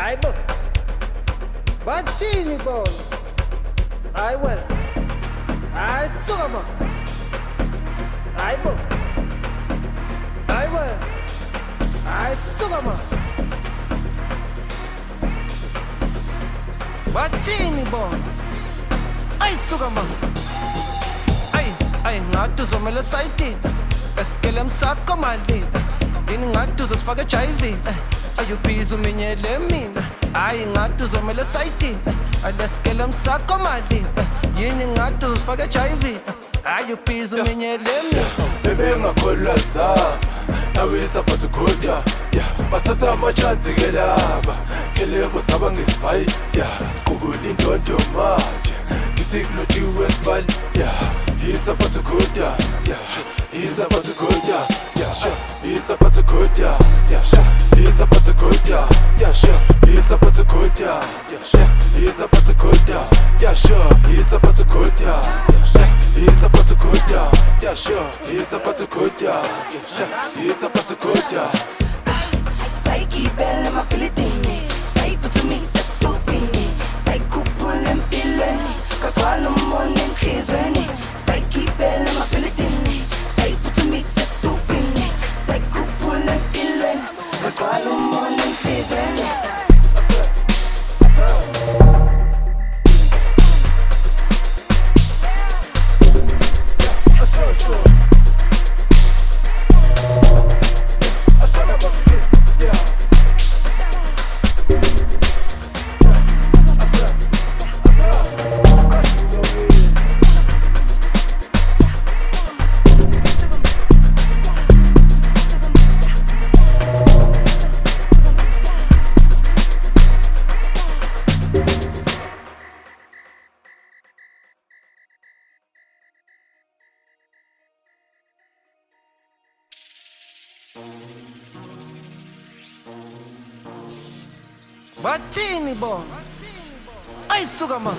Hayibo. Bathini bona? Hayiwe. Hayi suka ma. Hayibo. Hayiwe. Hayi suka ma. Bathini bona? Ayisuka ma. Ay ngathi uzomela sayitini. Esikele msakho mali. Yini ngathi uzofaka HIV. Ayubhiza uminyele mina. Hayi ngathi uzomela sayitini. Alesikele msakho mali. Yini ngathi uzofaka HIV. Ayubhiza uminyele mina. Bebe ngakholwa saba. Nawisa phansi kodwa. Bathatha amachansi ke laba. Sikelebo saba ngesibhayi. Siqukula indondo manje. Ngithi kulotshiwe esibali. He's about to go down, he's about to go down, he's about to go down, he's about to go down, he's about to go down, he's about to go down, he's about to go down, he's about to go down, he's about to go down, he's about to go down. Psyche belle ma filetini, sai putumi sa stupini, sai kupule mpilweni, kakwalo mone nkizweni. Psyche belle ma filetini, sai putumi sa stupini, sai kupule mpilweni, kakwalo mone nkizweni. Bathini bona? Ayisuka ma.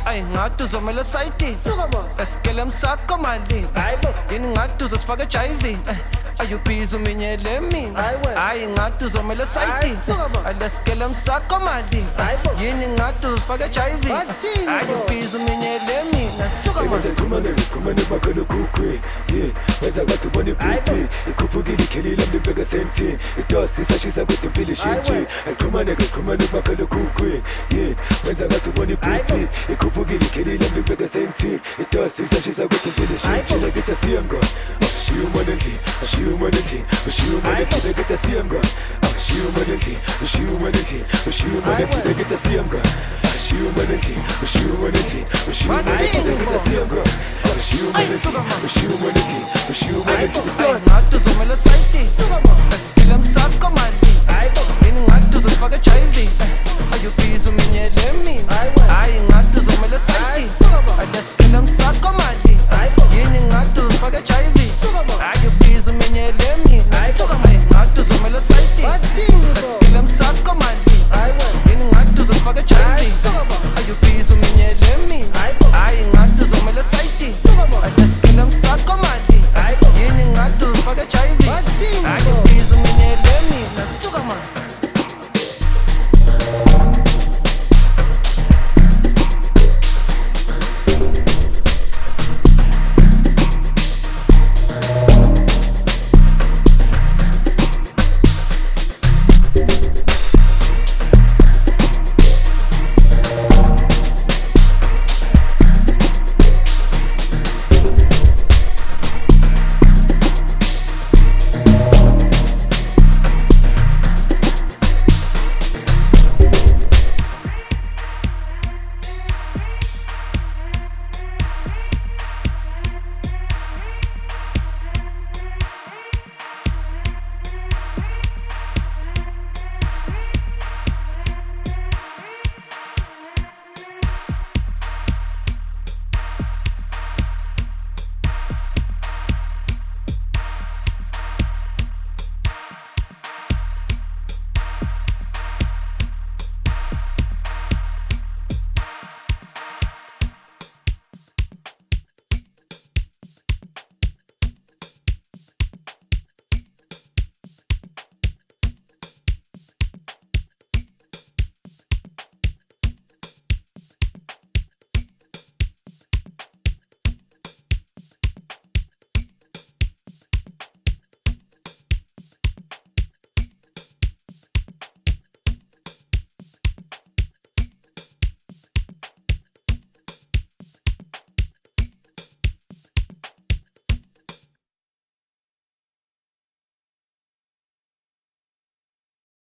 Ay ngathi uzomela sayitini. Suka ma. Esikele msakho mali. Hayibo. Yini ngathi uzofaka HIV. Ayubhiza uminyele mina. Hayi ngathi uzomela sayitini. Alesikele msakho mali. Yini ngathi uzofaka HIV. Ayubhiza uminyele mina. Suka ma. Kumane bakolo kukwe. Wenza ngathi ubone pretty. Ikhuphukile ikhelile mlibeka senti. Idosi sashisa kuthi impilo ishintshe. Kumane bakolo kukwe. Wenza ngathi ubone pretty. Ikhuphukile ikhelile mlibeka senti. Idosi sashisa kuthi impilo ishintshe. Ngithi siyanga. Humanity, humanity, humanity, they get to see him go. Humanity, humanity, humanity, they get to see him go. Humanity, humanity, humanity, they get to see him go. Humanity, humanity, humanity, Ay ngathi uzomela sayitini. Esikele msakho mali.